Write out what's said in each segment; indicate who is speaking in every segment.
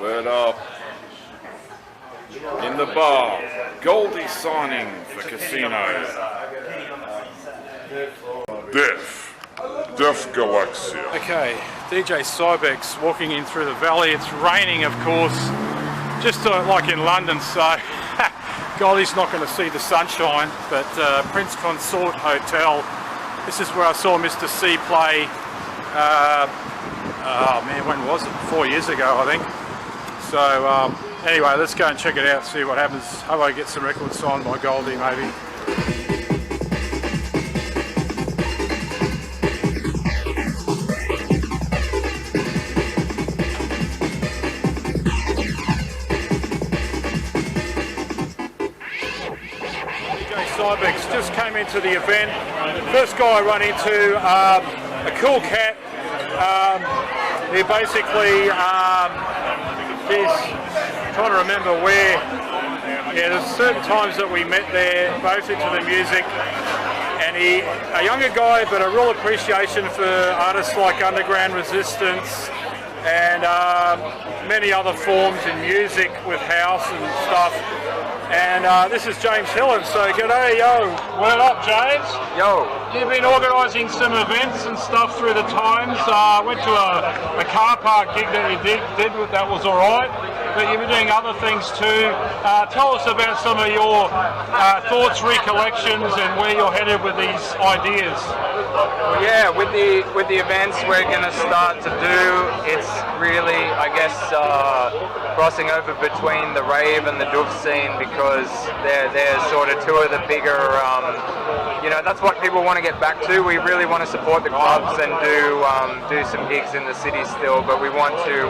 Speaker 1: Word up. In the bar, Goldie signing for Kasino. Deaf Galaxia.
Speaker 2: Okay, DJ Cybex walking in through the valley. It's raining, of course, just like in London, so Goldie's not going to see the sunshine, but Consort Hotel. This is where I saw Mr. C play, oh man, when was it? 4 years ago, I think. So anyway, let's go and check it out, see what happens. Hope I get some records signed by Goldie, maybe. Cybex just came into the event. First guy I run into, a cool cat. He basically, he's trying to remember where. Yeah, there's certain times that we met there, both into the music. And a younger guy, but a real appreciation for artists like Underground Resistance and many other forms in music with house and stuff. And this is James Hillen, so g'day, yo. What up, James?
Speaker 3: Yo.
Speaker 2: You've been organising some events and stuff through the times. Went to a car park gig that you did that was alright, but you've been doing other things too. Tell us about some of your thoughts, recollections, and where you're headed with these ideas.
Speaker 3: Yeah, with the events we're going to start to do, it's really, I guess, crossing over between the rave and the doof scene, because they're sort of two of the bigger, you know, that's what people want to get back to. We really want to support the clubs and do some gigs in the city still, but we want to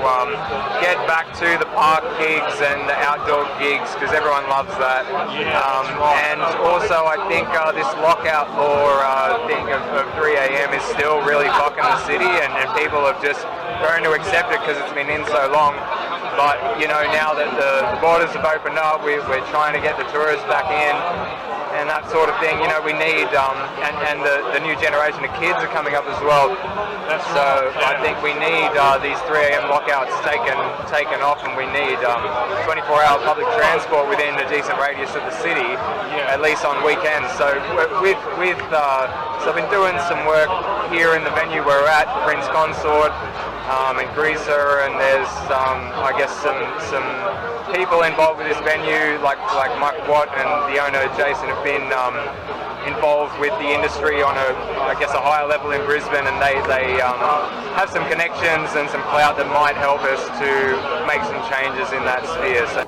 Speaker 3: get back to the park gigs and the outdoor gigs, because everyone loves that. And also I think this lockout law thing of 3 a.m. is still really fucking the city, and people have just grown to accept it because it's been in so long. But you know, now that the borders have opened up, we're trying to get the tourists back in and that sort of thing. You know, we need and the new generation of kids are coming up as well. So I think we need these 3 a.m. lockouts taken off, and we need 24-hour public transport within a decent radius of the city, at least on weekends. So so I've been doing some work here in the venue we're at, Prince Consort, and Greaser, and there's I guess some people involved with this venue, like Mike Watt and the owner Jason, have been involved with the industry on I guess a higher level in Brisbane, and they have some connections and some clout that might help us to make some changes in that sphere. So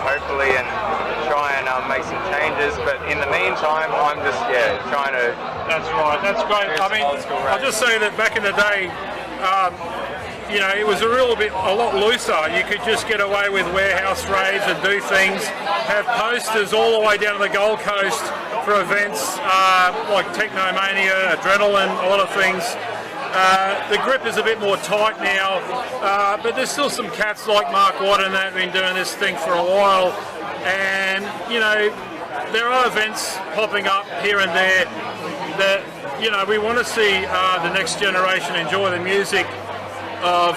Speaker 3: hopefully, and try and make some changes, but in the meantime I'm just trying to.
Speaker 2: That's right, that's great. I mean, I'll just say that back in the day, you know, it was a lot looser. You could just get away with warehouse raids and do things, have posters all the way down to the Gold Coast for events like Technomania, Adrenaline, a lot of things. The grip is a bit more tight now, but there's still some cats like Mark Watt and that have been doing this thing for a while, and you know, there are events popping up here and there that, you know, we want to see the next generation enjoy the music of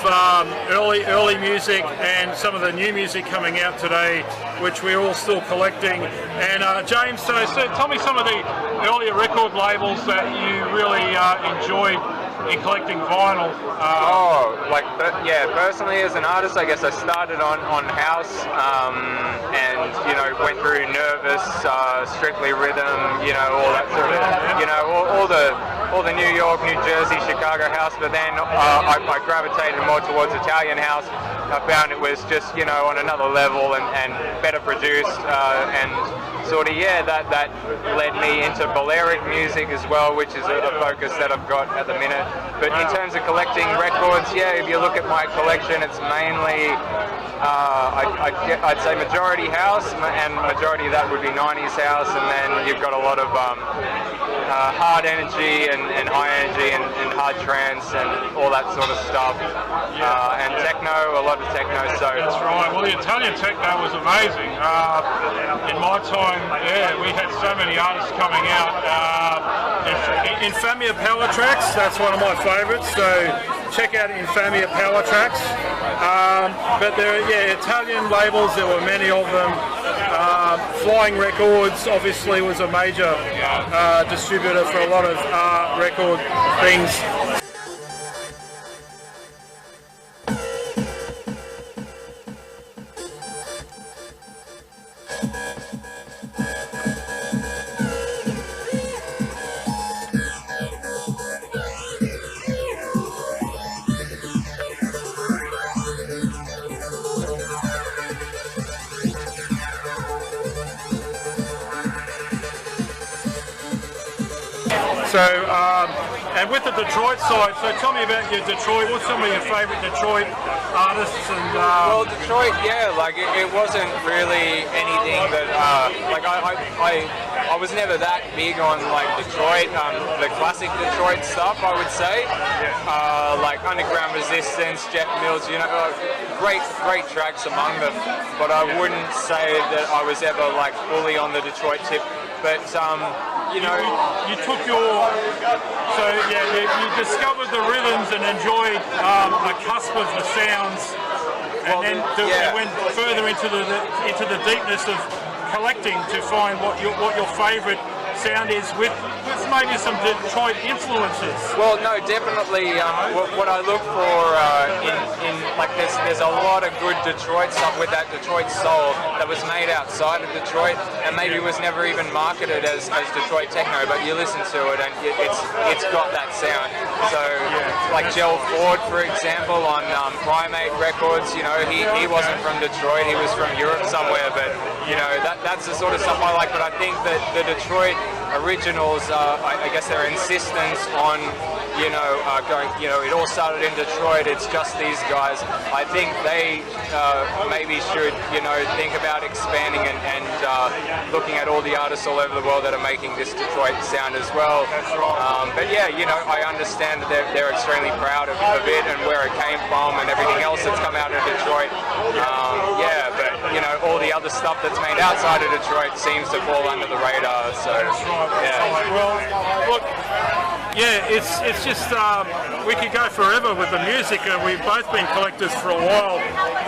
Speaker 2: early music and some of the new music coming out today, which we're all still collecting. And James, so tell me some of the earlier record labels that you really enjoyed in collecting vinyl.
Speaker 3: Personally as an artist, I guess I started on house, and you know, went through Nervous, Strictly Rhythm, you know, all that sort of, you know, all the New York, New Jersey, Chicago house. But then I gravitated more towards Italian house. I found it was just, you know, on another level and better produced, and sort of, yeah, that led me into Balearic music as well, which is a focus that I've got at the minute. But in terms of collecting records, yeah, if you look at my collection, it's mainly, I'd say majority house, and majority of that would be 90s house, and then you've got a lot of hard energy and high energy and hard trance and all that sort of stuff. And techno, a lot of techno. So
Speaker 2: that's right. Well, the Italian techno was amazing. In my time, yeah, we had so many artists coming out. Infamia Power Tracks, that's one of my favourites. So check out Infamia Power Tracks. But there, yeah, Italian labels. There were many of them. Flying Records obviously was a major distributor for a lot of record things. So, and with the Detroit side, so tell me about your Detroit. What's some of your favourite Detroit artists? And
Speaker 3: well, Detroit, yeah, like it wasn't really anything that like I was never that big on like Detroit, the classic Detroit stuff, I would say. Like Underground Resistance, Jeff Mills, you know, great tracks among them. But I wouldn't say that I was ever like fully on the Detroit tip. But you know,
Speaker 2: you took your, so yeah, you discovered the rhythms and enjoyed the cusp of the sounds, and then went further into the deepness of collecting to find what your favourite sound is with maybe some Detroit influences.
Speaker 3: Well, no, definitely. What I look for in like there's a lot of good Detroit stuff with that Detroit soul that was made outside of Detroit and maybe was never even marketed as Detroit techno, but you listen to it and it's got that sound. So like Gel Ford, for example, on Primate Records, you know, he wasn't from Detroit, he was from Europe somewhere, but you know, that's the sort of stuff I like. But I think that the Detroit originals, I guess their insistence on, you know, going, you know, it all started in Detroit, it's just these guys. I think they maybe should, you know, think about expanding and looking at all the artists all over the world that are making this Detroit sound as well. But yeah, you know, I understand that they're extremely proud of it and where it came from and everything else that's come out of Detroit. Yeah, but you know, all the other stuff that's made outside of Detroit seems to fall under the radar. So yeah.
Speaker 2: Well, look, yeah, it's just we could go forever with the music, and we've both been collectors for a while.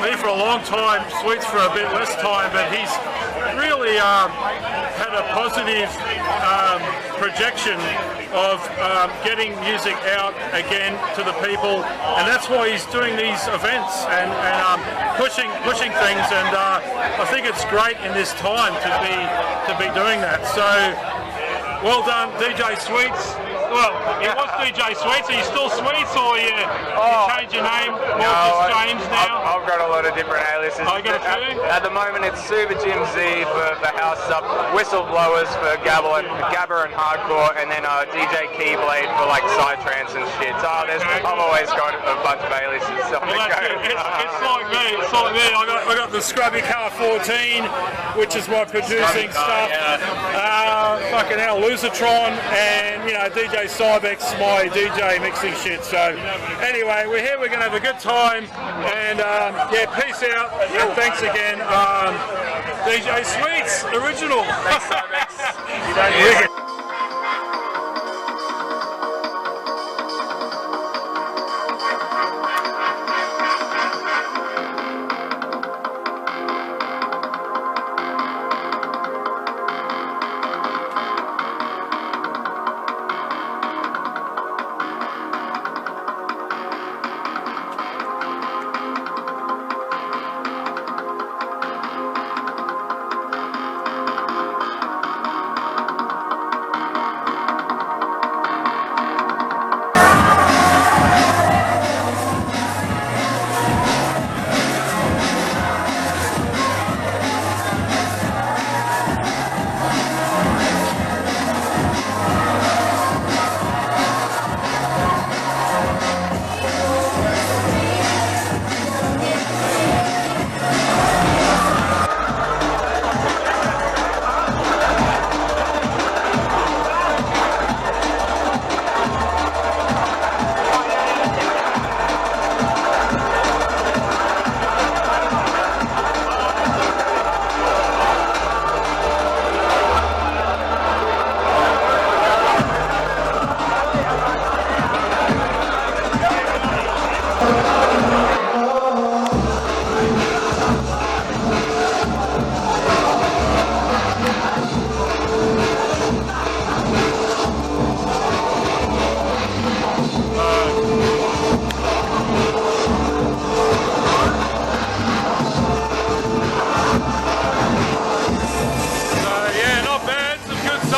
Speaker 2: Me for a long time, Sweets for a bit less time, but he's really had a positive projection of getting music out again to the people, and that's why he's doing these events and pushing things. And I think it's great in this time to be doing that. So well done, DJ Sweets. Well, it was DJ Sweets. Are you still Sweets, or you change your name? No, just James now.
Speaker 3: I've got a lot of different aliases.
Speaker 2: I got a few.
Speaker 3: At the moment, it's SuperJim Z for House Up, Whistleblowers for Gabber and Hardcore, and then DJ Keyblade for like Psytrance and shit. So I've always got a bunch of aliases. So
Speaker 2: well, it's like me. It's like me. I got the Scrubby Car 14, which is my producing stuff. Fucking hell, Losatron, and you know, DJ Cybex, my DJ mixing shit. So anyway, we're here, we're going to have a good time, and yeah, peace out, and thanks again. DJ Sweets, original.
Speaker 3: Thanks, Cybex.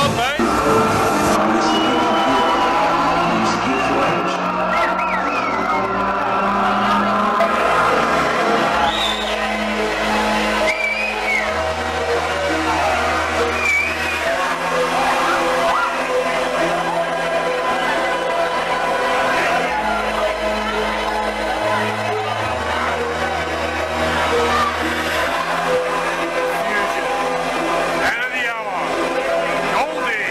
Speaker 2: job, mate.
Speaker 1: Man of the hour, Goldie.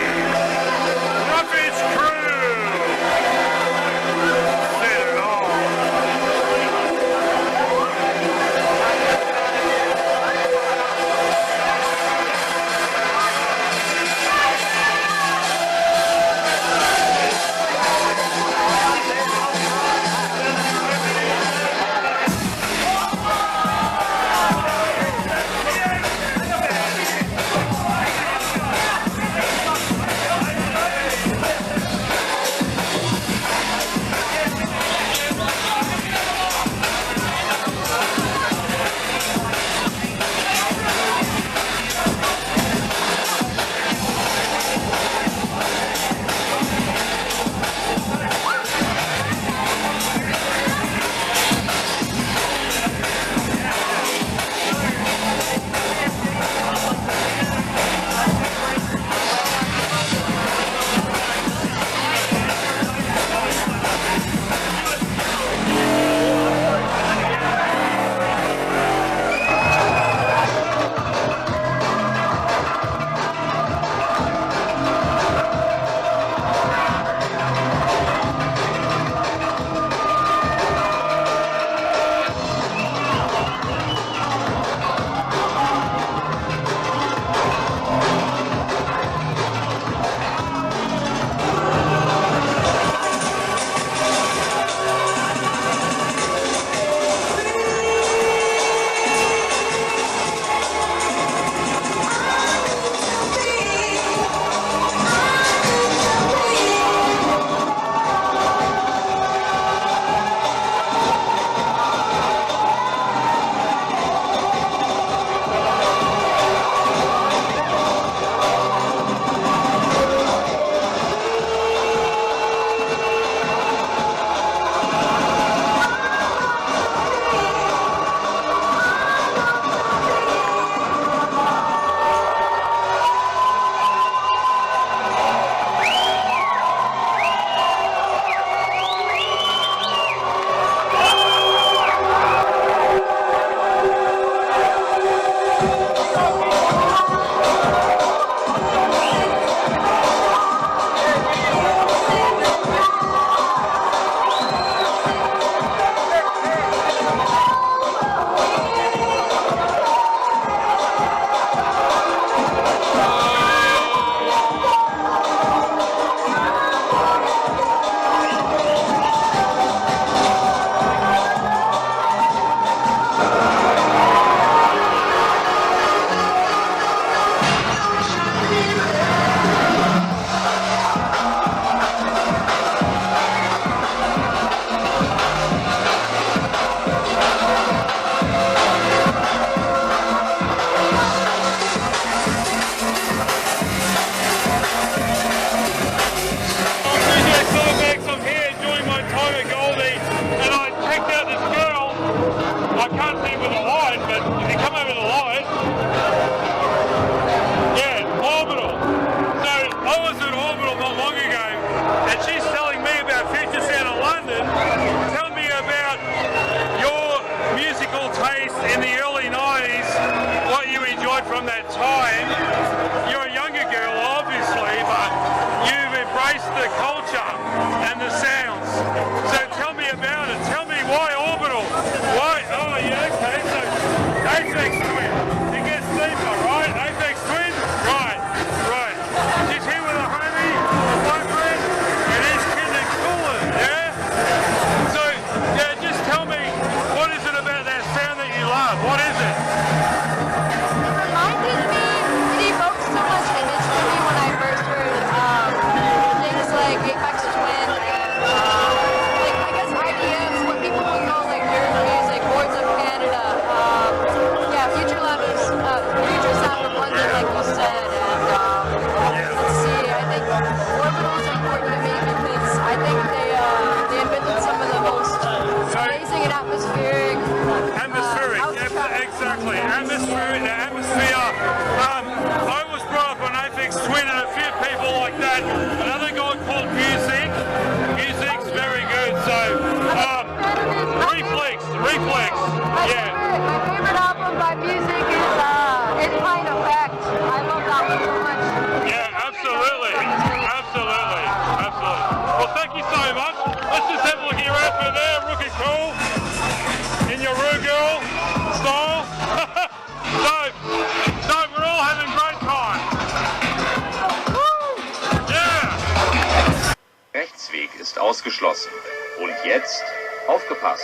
Speaker 4: ausgeschlossen. Und jetzt aufgepasst!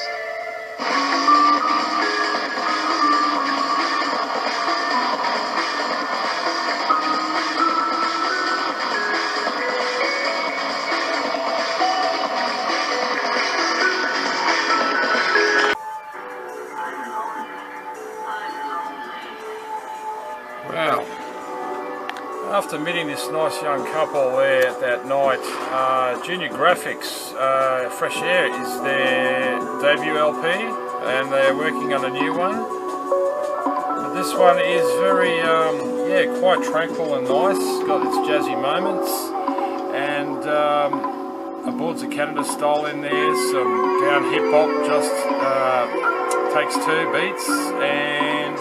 Speaker 2: Wow. After meeting this nice young couple there that night, Junior Graphics Fresh Air is their debut LP and they're working on a new one. But this one is very, yeah, quite tranquil and nice. It's got its jazzy moments and a Boards of Canada style in there, some down hip hop, just takes 2 beats and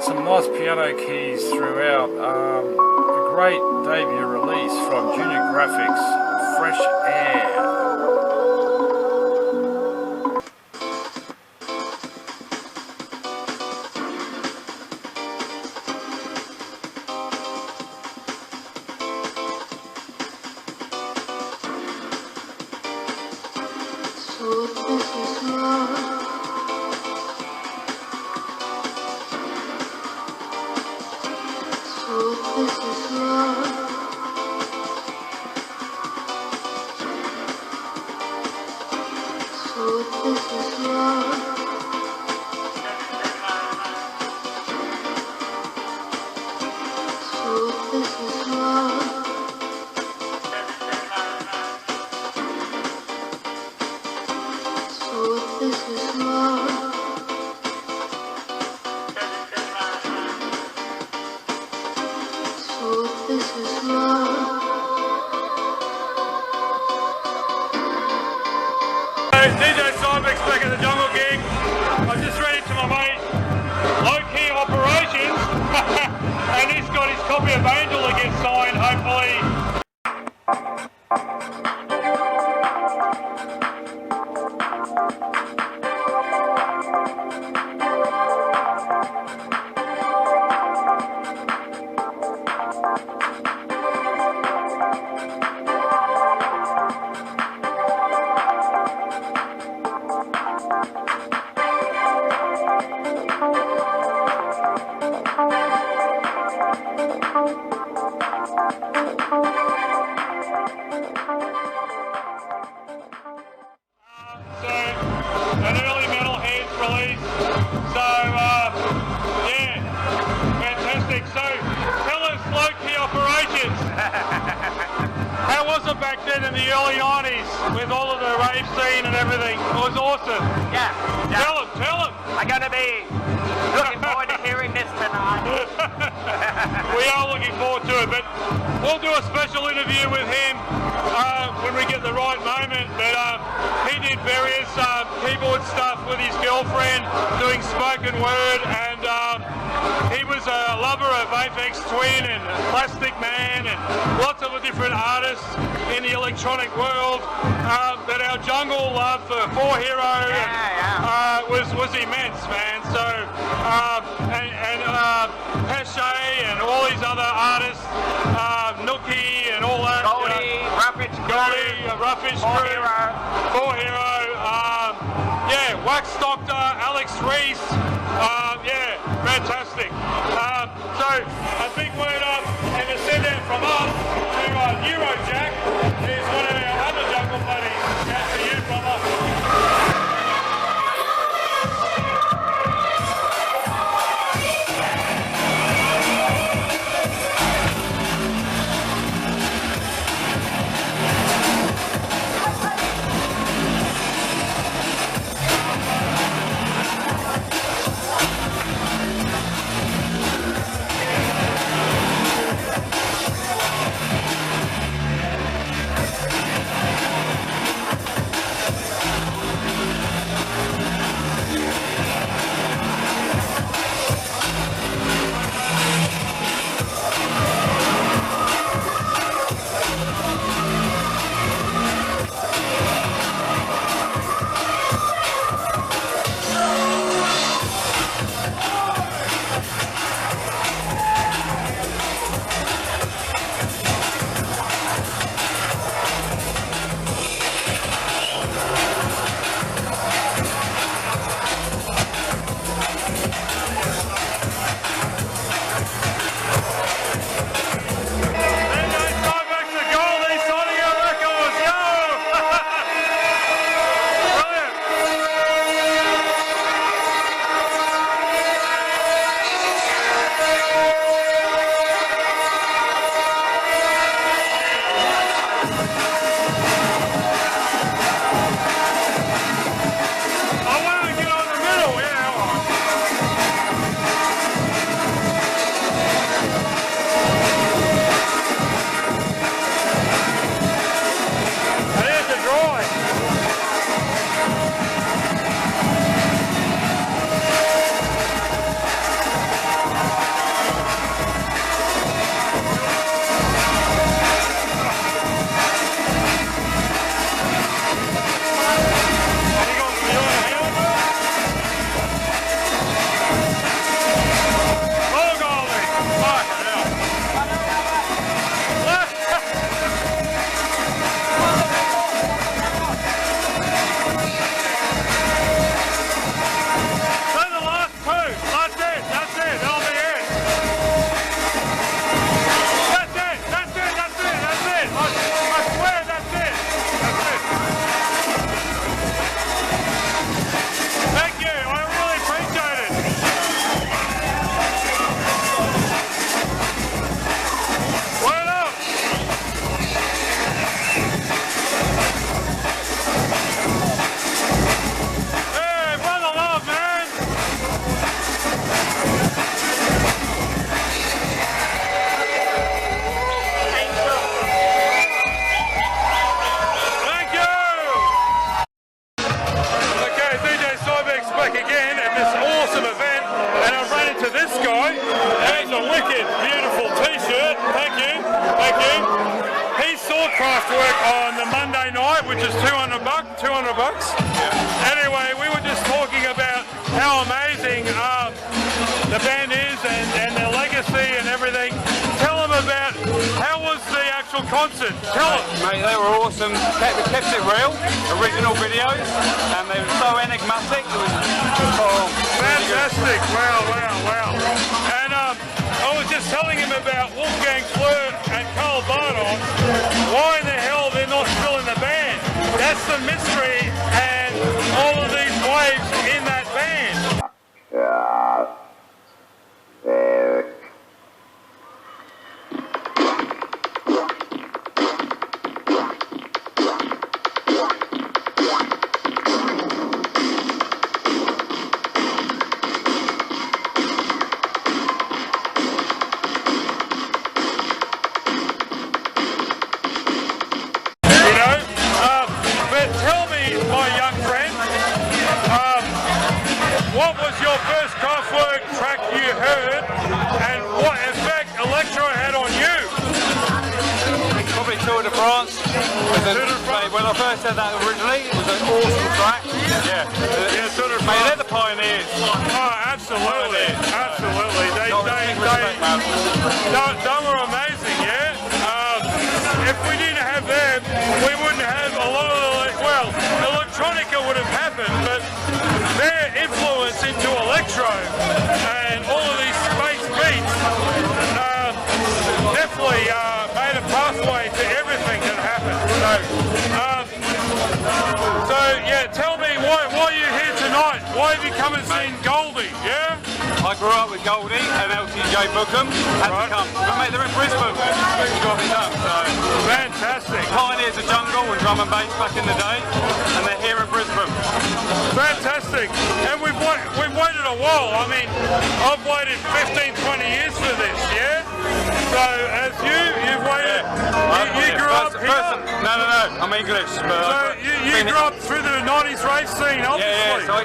Speaker 2: some nice piano keys throughout. A great debut release from Junior Graphics, Fresh Air. DJ Cybex back at the Jungle Gig. I just ran into my mate, Low Key Operations, and he's got his copy of Angel to get signed, hopefully. An early Metalhead release, so yeah, fantastic. So tell us, Low Key Operations, how was it back then in the early 90s with all of the rave scene and everything? It was awesome.
Speaker 5: Yeah.
Speaker 2: Tell them.
Speaker 5: I'm going to be looking forward to hearing this tonight.
Speaker 2: We are looking forward to it, but we'll do a special interview with him when we get the right moment. But he did various keyboard stuff with his girlfriend, doing spoken word, and he was a lover of Aphex Twin and Plastic Man and lots of different artists in the electronic world. But our jungle love for 4Hero was immense, man. So and Pesce and all these other artists, Nookie and all that. Goldie, Roughage Crew, 4Hero. Yeah, Wax Doctor, Alex Reese. Yeah, fantastic. So a big word up and a send out from us to Eurojack, who's one of our other jungle buddies. Out to you, brother. Thank you. He saw Kraftwerk on the Monday night, which is $200. Anyway, we were just talking about how amazing the band is and their legacy and everything. Tell them about how was the actual concert. Tell them.
Speaker 6: Mate, they were awesome. Kept it real, original videos, and they were so enigmatic. It was
Speaker 2: fantastic. Wow. And I was just telling him about Wolfgang Fleur and Carl Bartok. Why in the hell they're not still in the band? That's the mystery and all of these waves in that band. What was your first Kraftwerk track you heard, and what effect Electro had on you?
Speaker 6: Probably Tour de France. When I first heard that originally, it was an awesome track. Yeah,
Speaker 2: Tour de France.
Speaker 6: Mate, they're the pioneers.
Speaker 2: Oh, absolutely. They were amazing, yeah? If we didn't have them, we wouldn't have a lot of electronica would have happened, but their influence into electro and all of these space beats definitely made a pathway to everything that happened. So yeah, tell me why you're here tonight. Why have you come and seen Goldie? Yeah.
Speaker 6: I grew up with Goldie and LTJ Bukum. Had to come. But mate, they're in Brisbane. You got me done. So
Speaker 2: fantastic.
Speaker 6: Pioneers of jungle and drum and bass back in the day, and they're here in Brisbane.
Speaker 2: Fantastic. And we've waited a while. I mean, I've waited 15, 20 years for this. Yeah. So as you've waited. You grew up here.
Speaker 6: No. I'm English. But
Speaker 2: so you grew up through the 90s race scene, obviously.
Speaker 6: Yeah. So I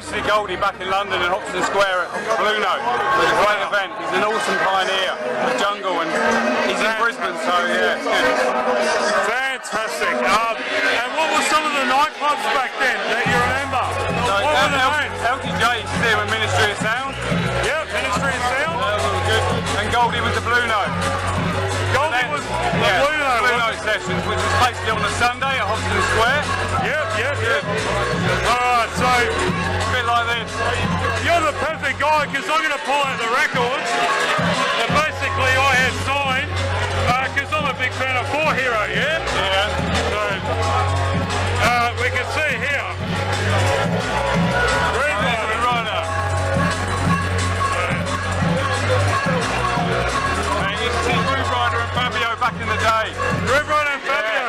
Speaker 6: used to see Goldie back in London in Hoxton Square at Bluno. It was a great event. He's an awesome pioneer of jungle, and he's in Brisbane, so yeah, it's good.
Speaker 2: Fantastic. And what were some of the nightclubs back then that you remember?
Speaker 6: So,
Speaker 2: what were the names?
Speaker 6: LTJ used to do with Ministry of Sound.
Speaker 2: Yeah, Ministry of Sound.
Speaker 6: That was good. And Goldie was the Bluno.
Speaker 2: Goldie was the
Speaker 6: Bluno sessions, which was basically on a Sunday at Hoxton Square.
Speaker 2: Yep. Alright, so
Speaker 6: a bit like this.
Speaker 2: You're the perfect guy, because I'm going to pull out the records that basically I had signed, because I'm a big fan of 4 Hero, yeah? So we can see here. Green Rider.
Speaker 6: You used to see Groove Rider and Fabio back in the day.
Speaker 2: Groove Rider and Fabio.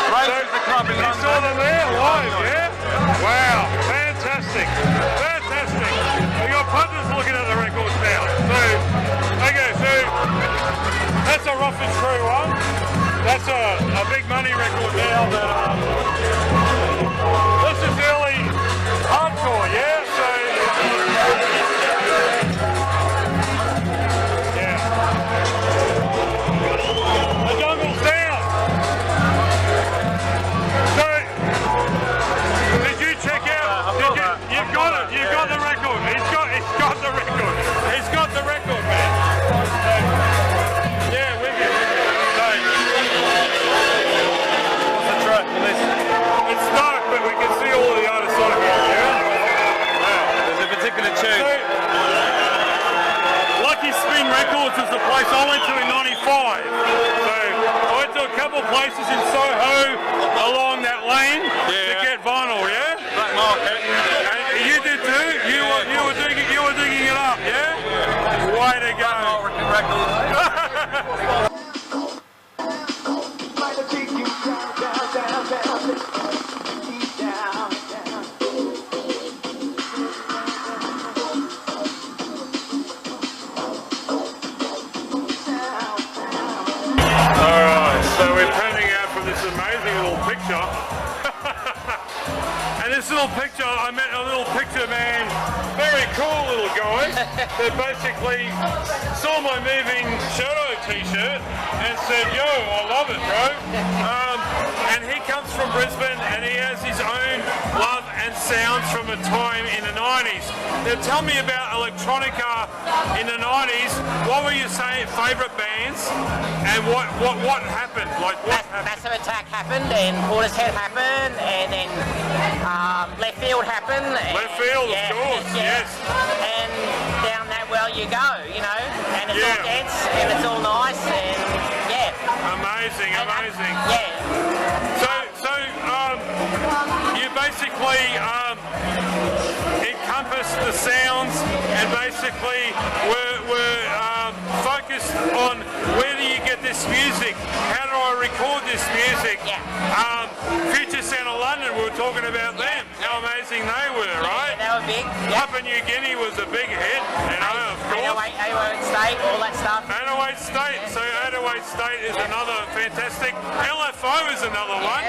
Speaker 6: Rage is the club in London.
Speaker 2: You saw them there live, yeah? Wow, fantastic. We got punters looking at the records now. So that's a rough and true one. That's a big money record now. This is early hardcore, yeah? The jungle's down. So, did you check out? You've got the record. He's got the record. He's got the record, man. Yeah, with you. What's the track? It's dark, but we can see all of the artists on here. Yeah.
Speaker 6: There's a particular tune.
Speaker 2: Lucky Spin Records is the place I went to in '95. So I went to a couple of places in Soho along that lane to get vinyl, yeah?
Speaker 6: Black market.
Speaker 2: And you did too? You were digging it up, yeah? Way to go. Alright, so we're panning out from this amazing little picture. And this little picture, I met a little picture man, very cool little guy, that basically saw my moving Shadow t-shirt and said, yo, I love it, bro. And he comes from Brisbane and he has his own love and sounds from a time in the 90s. Now tell me about electronica in the 90s. What were your favourite bands and what happened? Like what happened?
Speaker 5: Massive Attack happened and Portishead happened and then Left Field happened.
Speaker 2: Left Field, of course, yes.
Speaker 5: And down that well you go, you know, and it's all dance and it's all nice and
Speaker 2: Amazing, amazing. So you basically encompassed the sounds and basically were focused on where do you get this music? How do I record this music? Future Sound of London, we were talking about them. How amazing they were, right?
Speaker 5: They were big.
Speaker 2: Papua New Guinea was a big hit, you know, of course.
Speaker 5: 808 State, all that stuff.
Speaker 2: 808 State, so 808 State is another fantastic. LFO is another one.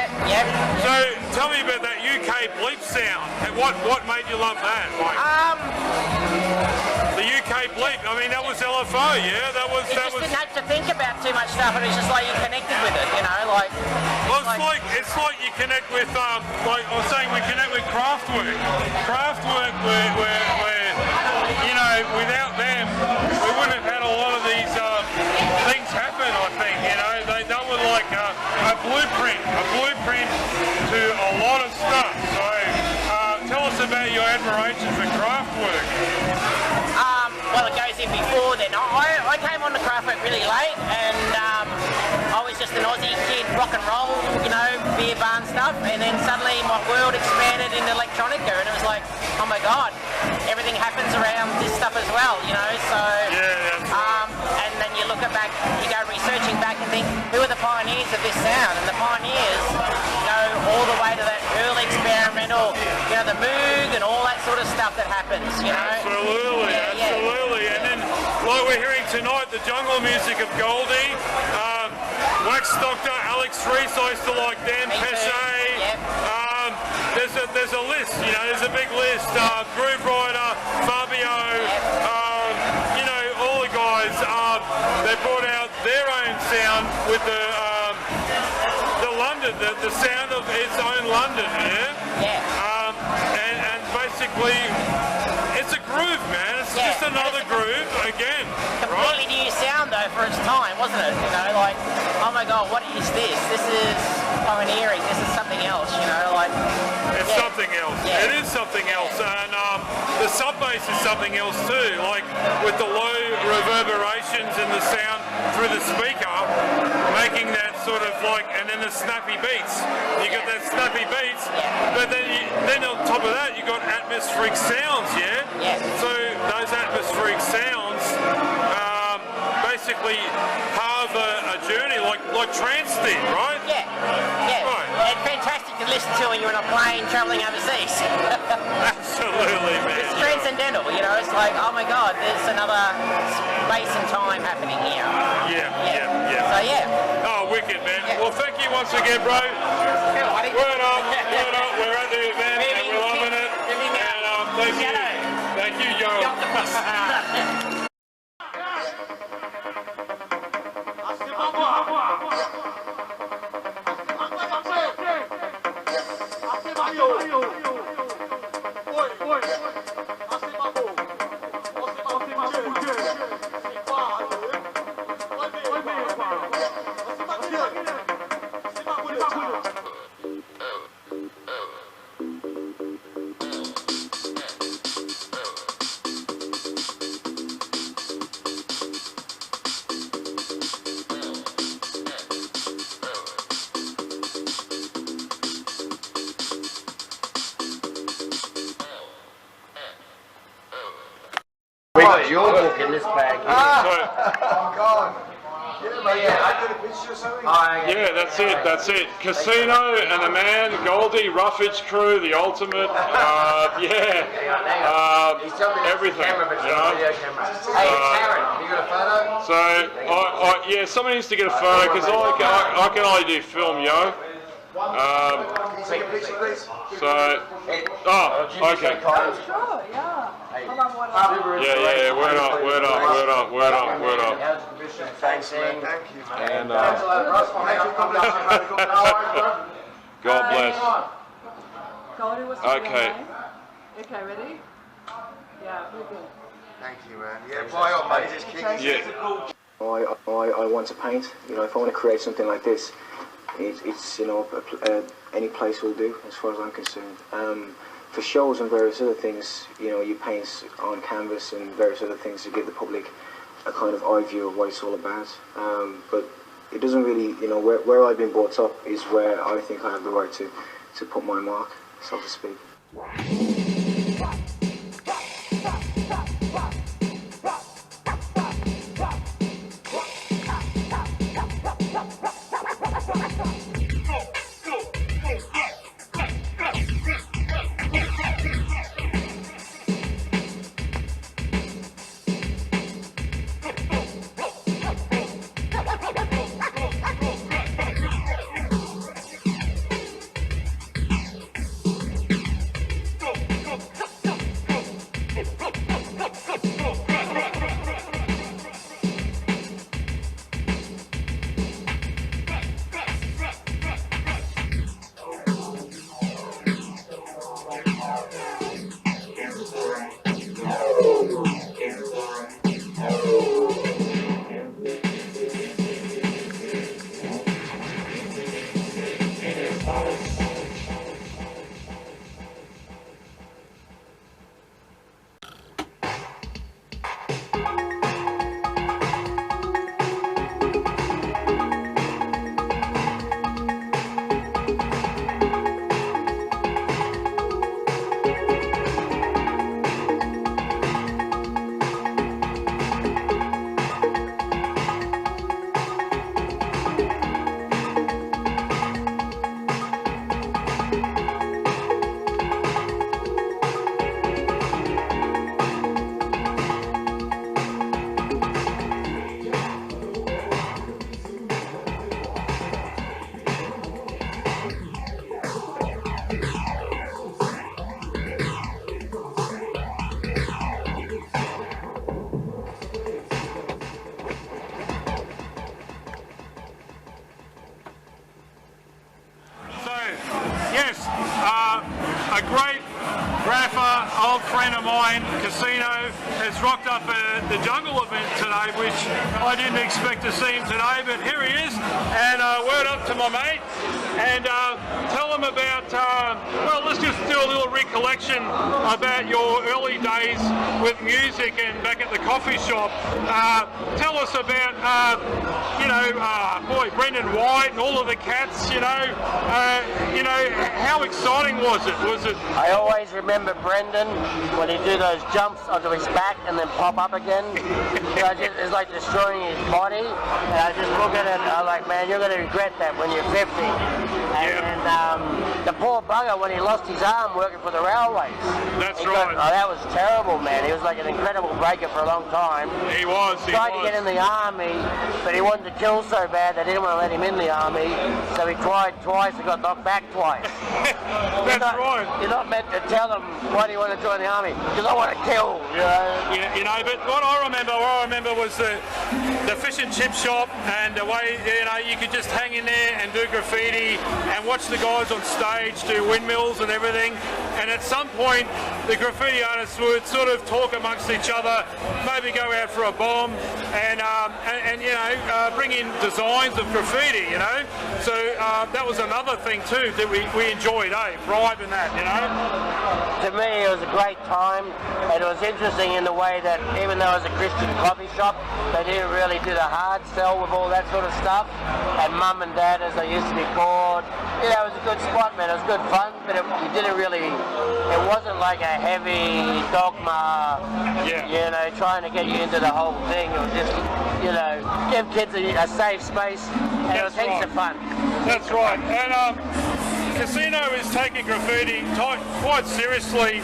Speaker 2: So tell me about that UK bleep sound. And what made you love that? Like, the UK bleep, I mean that was LFO, yeah? That was
Speaker 5: didn't have to think about too much stuff and it's just like you connected with it, you know, like...
Speaker 2: Well, it's like you connect with, like I was saying, we connect with Kraftwerk. Kraftwerk where you know, without them, we wouldn't have had a lot of these things happen, I think, you know. They were like a blueprint to a lot of stuff. So tell us about your admiration for Kraftwerk.
Speaker 5: Well, it goes in before then. I came on to Kraftwerk really late and I was just an Aussie kid, rock and roll, you know, beer barn stuff, and then suddenly my world expanded into electronica and it was like, oh my god, everything happens around this stuff as well, you know, so... and then you look back, you go researching back and think, who are the pioneers of this sound? And the pioneers go all the way to that early experimental, you know, the Moog and all that sort of stuff that happens, you know?
Speaker 2: Absolutely, absolutely. And then, like we're hearing tonight, the jungle music of Goldie, Wax Doctor, Alex Reese, I used to like them, Pesce. There's a list, you know, there's a big list. Groove Rider, Fabio, you know, all the guys, they brought out their own sound with the London, the sound of its own London, and basically, it's a groove, man. It's just another groove again.
Speaker 5: Completely new sound though for its time, wasn't it? You know, like, oh my god, what is this? This is pioneering. This is something else. You know, like
Speaker 2: it's something else. It is something else, and the sub bass is something else too. Like with the low reverberations and the sound through the speaker, making that sort of like, and then the snappy beats. You got that snappy beats, but then on top of that, you got atmospheric sounds, So those atmospheric sounds basically have a journey like trance did, right? Right.
Speaker 5: It's fantastic to listen to when you're in a plane travelling overseas.
Speaker 2: Absolutely, man.
Speaker 5: It's transcendental, you know. It's like, oh my god, there's another space and time happening here. So
Speaker 2: Oh, wicked, man. Well, thank you once again, bro. Word up. We're at the event and we're loving it. And thank you, yo.
Speaker 7: We got your book in this bag here.
Speaker 8: Oh God.
Speaker 2: Yeah, that's it. Casino and a man, Goldie, Roughage Crew, the ultimate, everything.
Speaker 7: Hey, Karen, you got a photo?
Speaker 2: So, someone needs to get a photo because I can only do film, yo.
Speaker 1: So, oh, okay.
Speaker 8: Sure, yeah.
Speaker 1: Yeah, word up.
Speaker 7: Thanks, man. Thank you, man.
Speaker 1: And, God bless.
Speaker 8: Goldie, what's your
Speaker 1: Okay.
Speaker 8: name? Okay, ready? Yeah, we're good.
Speaker 7: Thank you, man. Yeah, fly on, mate. Just kick it.
Speaker 1: Yeah.
Speaker 9: I want to paint. You know, if I want to create something like this, it's you know, any place will do as far as I'm concerned. For shows and various other things, you know, you paint on canvas and various other things to give the public a kind of eye view of what it's all about. But it doesn't really, you know, where I've been brought up is where I think I have the right to put my mark, so to speak.
Speaker 2: A great rapper, old friend of mine, Kasino, has rocked up at the jungle event today, which I didn't expect to see him today, but here he is. And word up to my mate, and tell him about, well, let's just do a little recollection about your early days with music and back at the coffee shop. Tell us about, you know, boy, Brendan White and all of the cats, you know, how exciting was it?
Speaker 10: I always remember Brendan when he'd do those jumps onto his back and then pop up again. It's like destroying his body. And I just look at it, I'm like, man, you're going to regret that when you're 50. And the poor bugger, when he lost his arm working for the railways.
Speaker 2: That's right.
Speaker 10: That was terrible, man. He was like an incredible breaker for a long time.
Speaker 2: He was.
Speaker 10: He tried to get in the army, but he wanted to kill so bad they didn't want to let him in the army. So he tried twice and got knocked back twice.
Speaker 2: That's right.
Speaker 10: You're not meant to tell them why do you want to join the army, because I want to kill.
Speaker 2: You know, but what I remember was the fish and chip shop, and the way, you know, you could just hang in there and do graffiti and watch the guys on stage do windmills and everything. And at some point, the graffiti artists would sort of talk amongst each other, maybe go out for a bomb, and you know, bring in designs of graffiti, you know. So that was another thing too that we enjoyed, Bribe and that, you know.
Speaker 10: To me, it was a great time, and it was interesting in the way that even though it was a Christian coffee shop, they didn't really do the hard sell with all that sort of stuff. And Mum and Dad, as they used to be called, you know, it was a good spot, man. It was good fun, but it didn't really, it wasn't like a heavy dogma, you know, trying to get you into the whole thing. It was just, you know, give kids a safe space, and it was heaps of fun.
Speaker 2: That's right. And Kasino is taking graffiti quite seriously.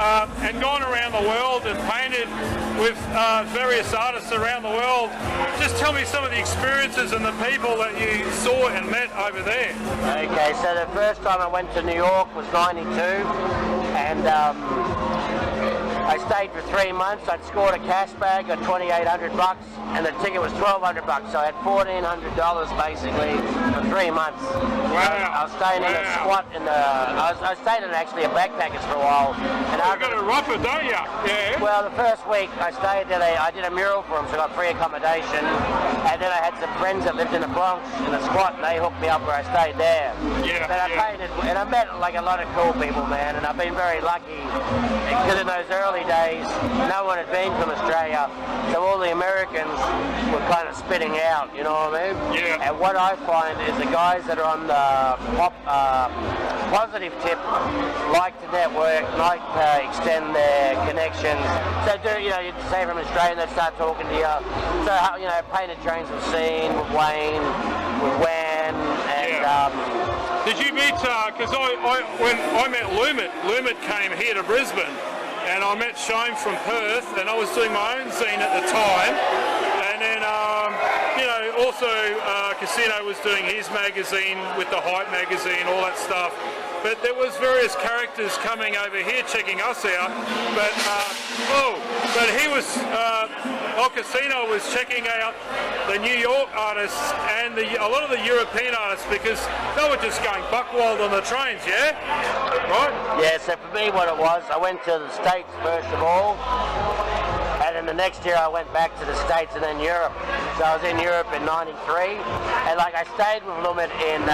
Speaker 2: and gone around the world and painted with various artists around the world. Just tell me some of the experiences and the people that you saw and met over there.
Speaker 10: Okay, so the first time I went to New York was '92, and I stayed for 3 months. I'd scored a cash bag of $2,800, and the ticket was $1,200. So I had $1,400 basically for 3 months.
Speaker 2: Wow!
Speaker 10: I was staying in a squat in the. I stayed in actually a backpackers for a while. And
Speaker 2: you got to rough it, don't you? Yeah.
Speaker 10: Well, the first week I stayed there. I did a mural for them, so I got free accommodation. And then I had some friends that lived in the Bronx in a squat, and they hooked me up where I stayed there.
Speaker 2: Yeah.
Speaker 10: But I painted, and I met like a lot of cool people, man. And I've been very lucky because in those early days, no one had been from Australia, so all the Americans were kind of spitting out, you know what I mean?
Speaker 2: Yeah.
Speaker 10: And what I find is the guys that are on the positive tip like to network, like to extend their connections. So you'd say from Australia, they'd start talking to you. So, painted trains with Scene, with Wayne, with Wan, and
Speaker 2: Did you meet, because when I met Lumet came here to Brisbane, and I met Shane from Perth, and I was doing my own zine at the time, and then also Kasino was doing his magazine with the Hype magazine, all that stuff. But there was various characters coming over here checking us out, but he was, Kasino was checking out the New York artists and a lot of the European artists, because they were just going buck wild on the trains, yeah? Right?
Speaker 10: Yeah, so for me what it was, I went to the States first of all, and then the next year I went back to the States and then Europe. So I was in Europe in '93, and like I stayed with Lumet in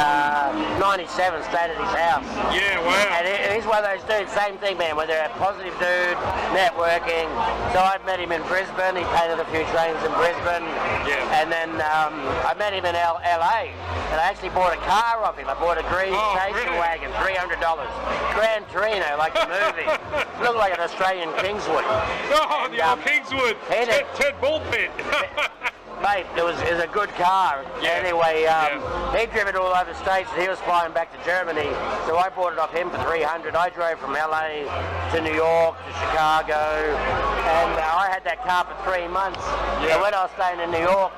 Speaker 10: '97, stayed at his house.
Speaker 2: Yeah, wow.
Speaker 10: And he's one of those dudes, same thing, man, where they're a positive dude, networking. So I met him in Brisbane, he painted a few trains in Brisbane.
Speaker 2: Yeah.
Speaker 10: And then I met him in LA, and I actually bought a car off him. I bought a green station wagon, $300. Gran Torino, like the movie. Looked like an Australian Kingswood.
Speaker 2: Oh, the old Kingswood. Ted Bullpit.
Speaker 10: Mate, it was a good car.
Speaker 2: Yeah.
Speaker 10: Anyway, he'd driven all over the States, and he was flying back to Germany, so I bought it off him for $300. I drove from LA to New York to Chicago, and I had that car for 3 months.
Speaker 2: Yeah.
Speaker 10: And when I was staying in New York,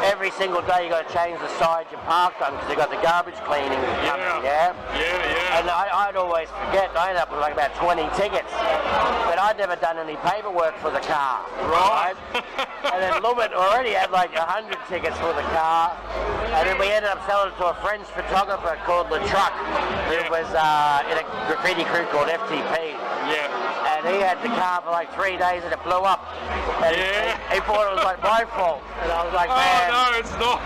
Speaker 10: every single day you got to change the side you parked on, because they got the garbage cleaning company, yeah? And I'd always forget. I ended up with like about 20 tickets, but I'd never done any paperwork for the car.
Speaker 2: Right.
Speaker 10: And then Lumet already had like 100 tickets for the car, and then we ended up selling it to a French photographer called Le Truc, who was in a graffiti crew called FTP.
Speaker 2: Yeah.
Speaker 10: And he had the car for like 3 days, and it blew up. And he thought it was like my fault, and I was like, man,
Speaker 2: no, it's not.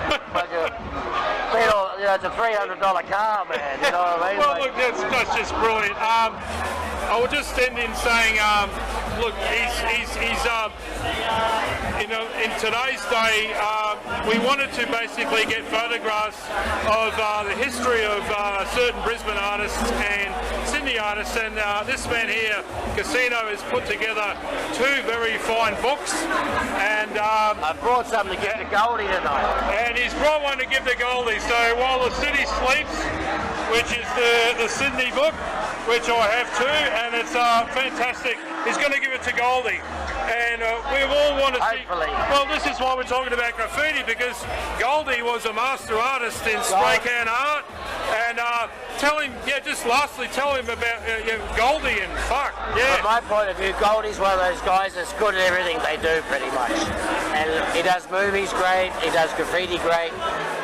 Speaker 10: It's a $300 car, man. You know what I mean?
Speaker 2: Well, look, that's just brilliant. I will just end in saying, look, in today's day, we wanted to basically get photographs of the history of certain Brisbane artists and Sydney artists, and this man here, Kasino, has put together 2 very fine books, and
Speaker 10: I brought something to give to Goldie tonight.
Speaker 2: And he's brought one to give to Goldie. So while the city sleeps, which is the Sydney book, which I have too, and it's fantastic. He's going to give it to Goldie, and we all want to see. Well, this is why we're talking about graffiti, because Goldie was a master artist in spray can art, and tell him, just lastly, tell him about Goldie and fuck. Yeah.
Speaker 10: From my point of view, Goldie's one of those guys that's good at everything they do, pretty much. And he does movies great, he does graffiti great.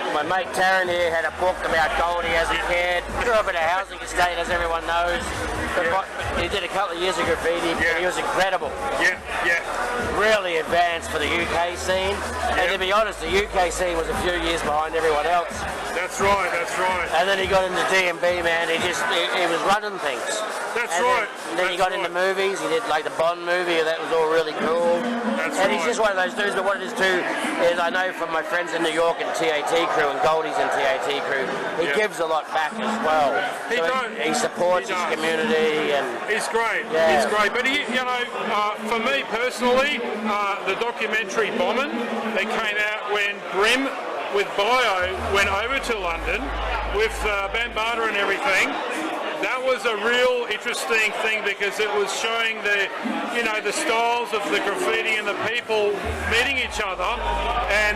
Speaker 10: My mate Taryn here had a book about Goldie as a kid. Grew up in a housing estate, as everyone knows. He did a couple of years of graffiti, and he was incredible. Really advanced for the UK scene. And to be honest, the UK scene was a few years behind everyone else.
Speaker 2: That's right, that's right.
Speaker 10: And then he got into D&B, man. He was running things.
Speaker 2: That's right.
Speaker 10: Then he got into movies. He did like the Bond movie, and that was all really cool. And he's just one of those dudes. But what it is too is, I know from my friends in New York and TAT crew, and Goldie's in TAT crew, he gives a lot back as well. He supports his community, and
Speaker 2: he's great. He's great. But for me personally, the documentary Bombin' that came out when Brim with Bio went over to London with Bambata and everything. that was a real interesting thing because it was showing the, you know, the styles of the graffiti and the people meeting each other and,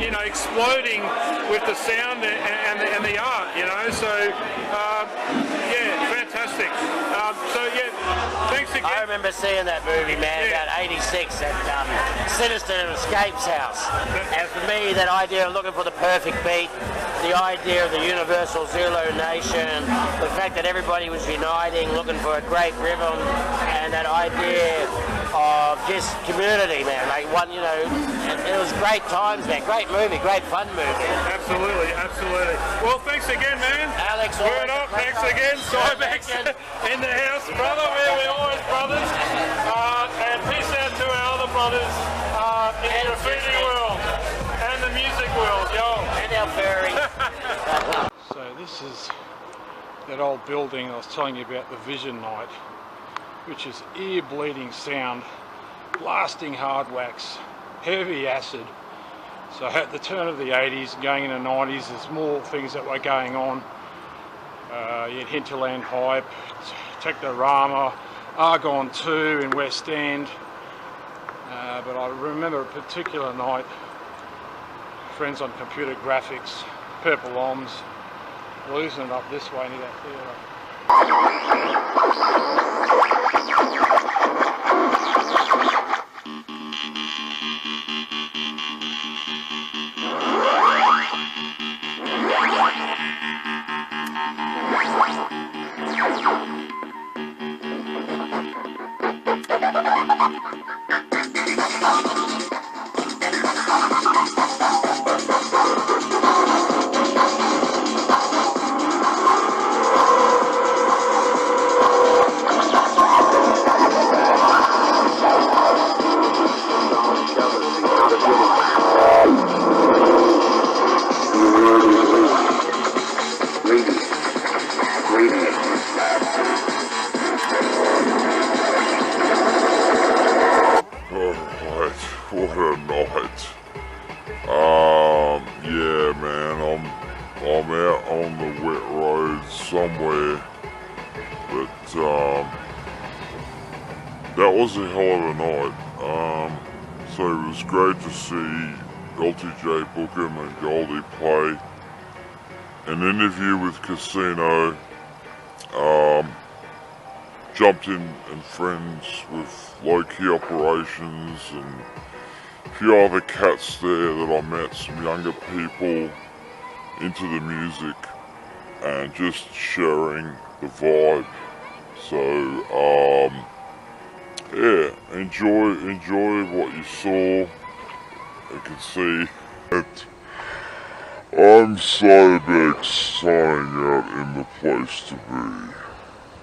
Speaker 2: you know, exploding with the sound and the art, you know. So, yeah, fantastic. So, yeah, thanks again.
Speaker 10: I remember seeing that movie, man, about 86 at Sinister Escape's house. And for me, that idea of looking for the perfect beat, the idea of the universal Zulu nation, the fact that everybody was uniting, looking for a great rhythm, and that idea of just community, man. Like one, you know, it was great times, man. Great movie, great fun movie.
Speaker 2: Absolutely, absolutely. Well, thanks again, man.
Speaker 10: Alex,
Speaker 2: word up, thanks again. Cybex in the house, brother. We're always brothers. And peace out to our other brothers in the graffiti world and the music world, yo.
Speaker 10: And our furry.
Speaker 2: So this is that old building I was telling you about, the Vision Night, which is ear-bleeding sound, blasting hard wax, heavy acid. So at the turn of the 80s, going into the 90s, there's more things that were going on. You had Hinterland Hype, Technorama, Argon 2 in West End. But I remember a particular night, friends on computer graphics, Purple Oms, losing it up this way near that theatre.
Speaker 11: What a night. Yeah, man, I'm out on the wet road somewhere, but that was a hell of a night. So it was great to see LTJ Bukum and Goldie play. An interview with Kasino. Jumped in and friends with low-key operations and a few other cats there that I met, some younger people into the music and just sharing the vibe. So yeah, enjoy what you saw. You can see that I'm Cybex signing out in the place to be.